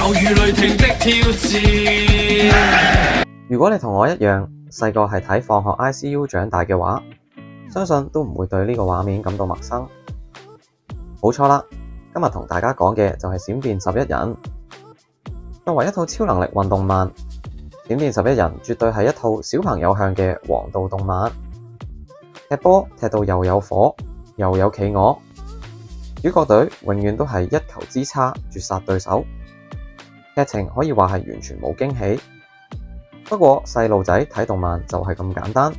猶如雷霆的挑戰。如果你同我一樣細個係睇放學 ICU 長大嘅話，相信都唔會對呢個畫面感到陌生。冇錯啦，今日同大家講嘅就係閃電11人。作為一套超能力運動漫，閃電11人絕對係一套小朋友向嘅王道動漫。踢波踢到又有火又有企鵝，主角隊永遠都係一球之差絕殺對手，劇情可以話係完全冇驚喜。不過細路仔睇動漫就係咁簡單，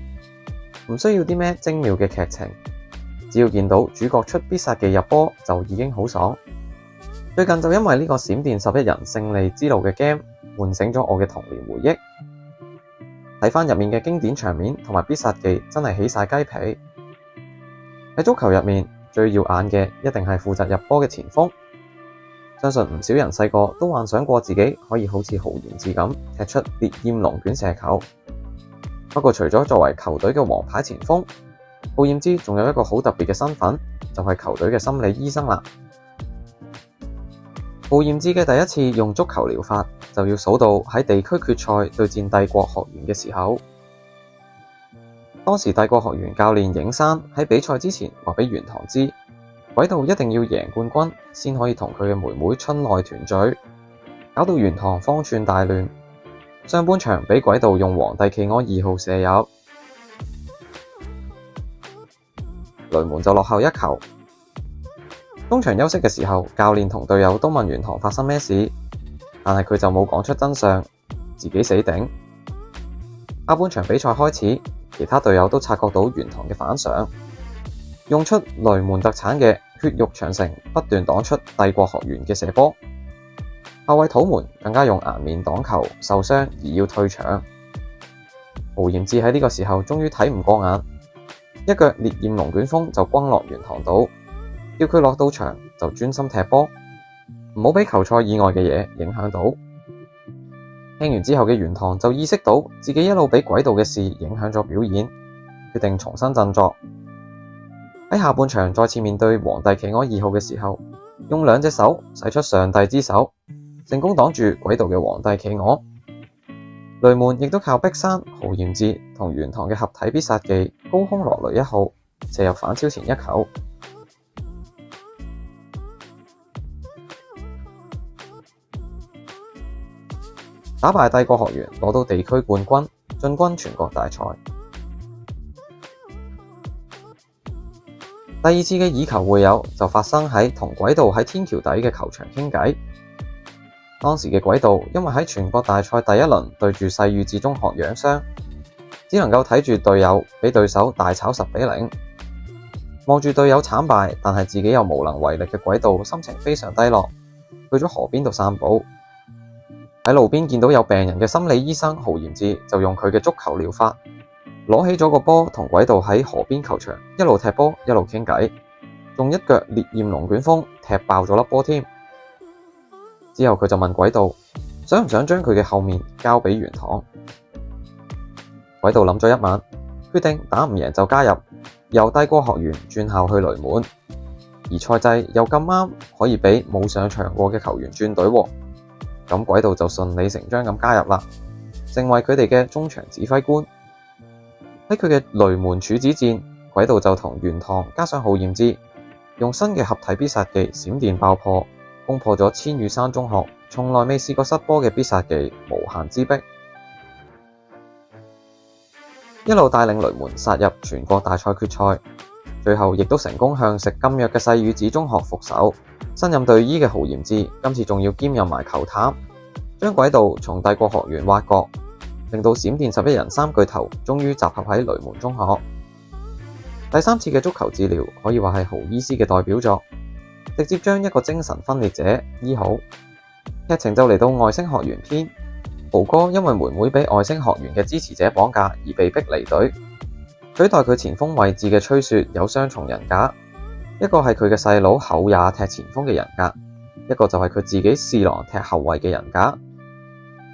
唔需要啲咩精妙嘅劇情，只要見到主角出必殺技入波就已經好爽。最近就因為呢個閃電11人勝利之路嘅 game 喚醒咗我嘅童年回憶，睇返入面嘅經典場面同埋必殺技真係起晒雞皮。喺足球入面最耀眼嘅一定係負責入波嘅前鋒，相信唔少人細個都幻想過自己可以好似豪賢志咁踢出烈焰龍捲射球。不過除咗作為球隊嘅王牌前鋒，豪賢志仲有一個好特別嘅身份，就係球隊嘅心理醫生啦。豪賢志嘅第一次用足球療法就要數到喺地區決賽對戰帝國學園嘅時候。當時帝國學園教練影山喺比賽之前話俾玄堂知，鬼道一定要贏冠軍先可以同佢嘅妹妹春奈團聚，搞到玄堂方寸大亂。上半場俾鬼道用皇帝企鵝2號射入，雷門就落後1球。中場休息嘅時候，教練同隊友都問玄堂發生咩事，但係佢就冇講出真相，自己死頂。下半場比賽開始，其他隊友都察覺到玄堂嘅反常，用出雷門特產嘅血肉長城，不斷擋出帝國學園嘅射波。後衛土門更加用顏面擋球，受傷而要退場。豪賢志喺呢個時候終於睇唔過眼，一腳烈焰龍捲風就轟落玄堂度，叫佢落到場就專心踢波，唔好俾球賽以外嘅嘢影響到。聽完之後嘅玄堂就意識到自己一路俾鬼道嘅事影響咗表演，決定重新振作。喺下半場再次面對皇帝企鵝2號嘅時候，用2隻手使出上帝之手，成功擋住鬼道嘅皇帝企鵝。雷門亦都靠碧山、豪賢志同玄堂嘅合體必殺技高空落雷1號射入反超前1球。打敗帝國學園，攞到地區冠軍，進軍全國大賽。第二次嘅以球會友就發生喺同鬼道喺天橋底嘅球場傾偈。當時嘅鬼道因為喺全國大賽第一輪對住世宇治中學養傷，只能夠睇住隊友俾對手大炒10-0，望住隊友慘敗，但係自己又無能為力嘅鬼道心情非常低落，去咗河邊度散步。喺路邊見到有病人嘅心理醫生豪賢志，就用佢嘅足球療法攞起咗個波，同鬼道喺河邊球場一路踢波一路傾偈，仲一腳烈焰龍捲風踢爆咗粒波添。之後佢就問鬼道想唔想將佢嘅後面交俾玄堂。鬼道諗咗一晚，決定打唔贏就加入，由帝國學園轉校去雷門，而賽制又咁啱可以俾冇上場過嘅球員轉隊喎。咁鬼道就順理成章咁加入啦，成為佢哋嘅中場指揮官。喺佢嘅雷門處子戰，鬼道就同玄堂加上豪賢志，用新嘅合體必殺技閃電爆破，攻破咗千羽山中學從來未試過失波嘅必殺技無限之壁，一路帶領雷門殺入全國大賽決賽，最後亦都成功向食禁藥嘅世宇治中學復仇。新任隊醫嘅豪賢志今次仲要兼任埋球探，將鬼道從帝國學園挖角，令到閃電11人3巨頭終於集合喺雷門中學。第三次嘅足球治療可以話係豪醫師嘅代表作，直接將一個精神分裂者醫好。劇情就嚟到外星學園篇，豪哥因為妹妹俾外星學園嘅支持者綁架而被逼離隊，取代佢前鋒位置嘅吹雪有雙重人格。一個係佢嘅細佬厚也踢前鋒嘅人格，一個就係佢自己侍郎踢後衛嘅人格。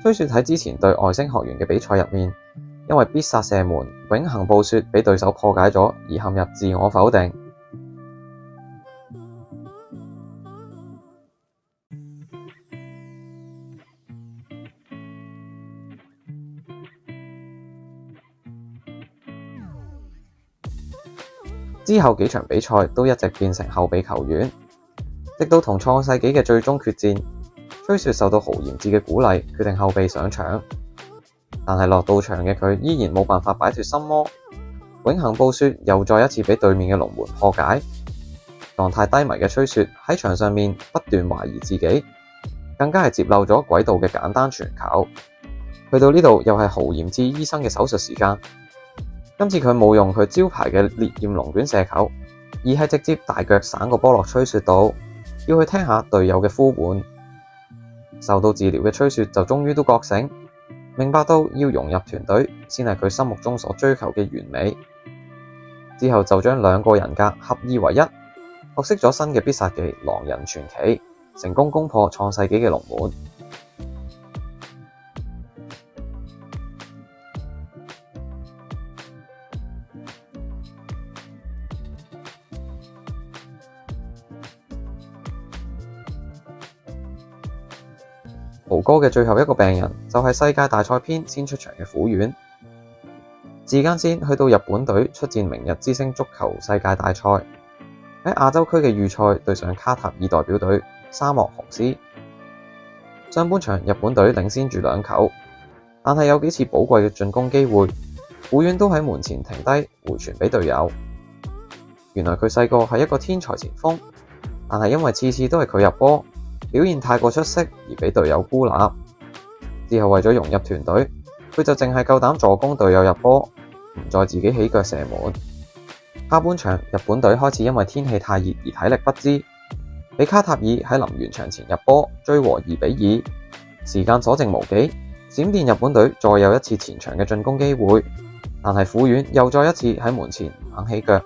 吹雪喺之前對外星學園嘅比賽入面，因為必殺射門永恆暴雪俾對手破解咗而陷入自我否定。之後幾場比賽都一直變成後備球員，直到同創世紀嘅最終決戰，吹雪受到豪賢志嘅鼓勵，決定後備上場。但係落到場嘅佢依然冇辦法擺脫心魔，永恆暴雪又再一次俾對面嘅龍門破解。狀態低迷嘅吹雪喺場上面不斷懷疑自己，更加係接漏咗軌道嘅簡單傳球。去到呢度又係豪賢志醫生嘅手術時間，今次佢冇用佢招牌嘅烈焰龍捲射球，而係直接大腳散個波落吹雪度，要去聽下隊友嘅呼喚。受到治療嘅吹雪就終於都覺醒，明白到要融入團隊先係佢心目中所追求嘅完美。之後就將兩個人格合二為一，學識咗新嘅必殺技狼人傳奇，成功攻破創世紀嘅龍門。豪哥嘅最後一個病人就係世界大賽篇先出場嘅虎丸。時間線去到日本隊出戰明日之星足球世界大賽，喺亞洲區嘅預賽對上卡塔爾代表隊沙漠雄獅。上半場日本隊領先住2球，但係有幾次寶貴嘅進攻機會，虎丸都喺門前停低回傳俾隊友。原來佢細個係一個天才前鋒，但係因為次次都係佢入波，表現太過出色而俾隊友孤立。之後為咗融入團隊，佢就淨係夠膽助攻隊友入波，唔再自己起腳射門。下半場日本隊開始因為天氣太熱而體力不支，俾卡塔爾喺臨完場前入波追和2-2。時間所剩無幾，閃電日本隊再有一次前場嘅進攻機會，但係虎丸又再一次喺門前唔肯起腳，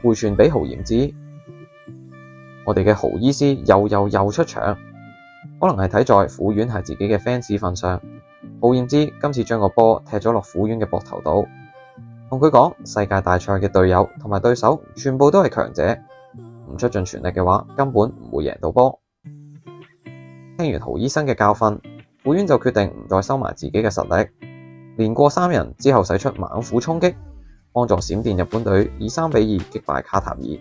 回傳俾豪賢志。我哋嘅豪醫師又出場，可能係睇在虎丸係自己嘅 fans 份上，豪賢志今次將個波踢咗落虎丸嘅膊頭度，同佢講世界大賽嘅隊友同埋對手全部都係強者，唔出盡全力嘅話根本唔會贏到波。聽完豪醫生嘅教訓，虎丸就決定唔再收埋自己嘅實力，連過3人之後使出猛虎衝擊，幫助閃電日本隊以3-2擊敗卡塔爾。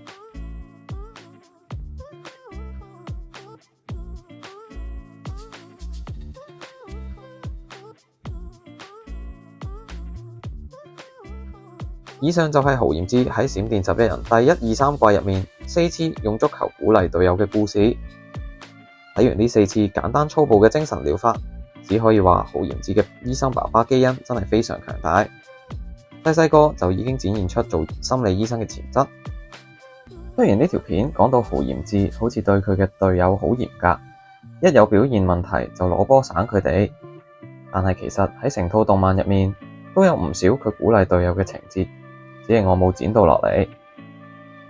以上就係豪賢志喺閃電11人第1、2、3季入面4次用足球鼓勵隊友嘅故事。睇完呢4次簡單粗暴嘅精神療法，只可以話豪賢志嘅醫生爸爸基因真係非常強大。細個就已經展現出做心理醫生嘅潛質。雖然呢條片講到豪賢志好似對佢嘅隊友好嚴格，一有表現問題就攞波省佢哋，但係其實喺成套動漫入面都有唔少佢鼓勵隊友嘅情節。只係我冇剪到落嚟，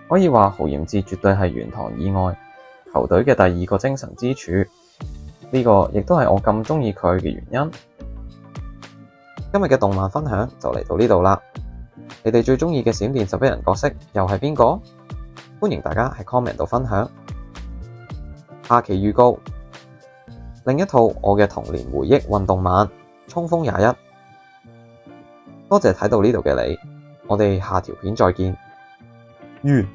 可以話豪賢志絕對係玄堂以外球隊嘅第2個精神支柱，呢個亦都係我咁鍾意佢嘅原因。今日嘅動漫分享就嚟到呢度啦，你哋最鍾意嘅閃電11人角色又係邊個？歡迎大家喺 comment 度分享。下期預告，另一套我嘅童年回憶運動漫《衝鋒21》。多謝睇到呢度嘅你。我哋下條片再見。完。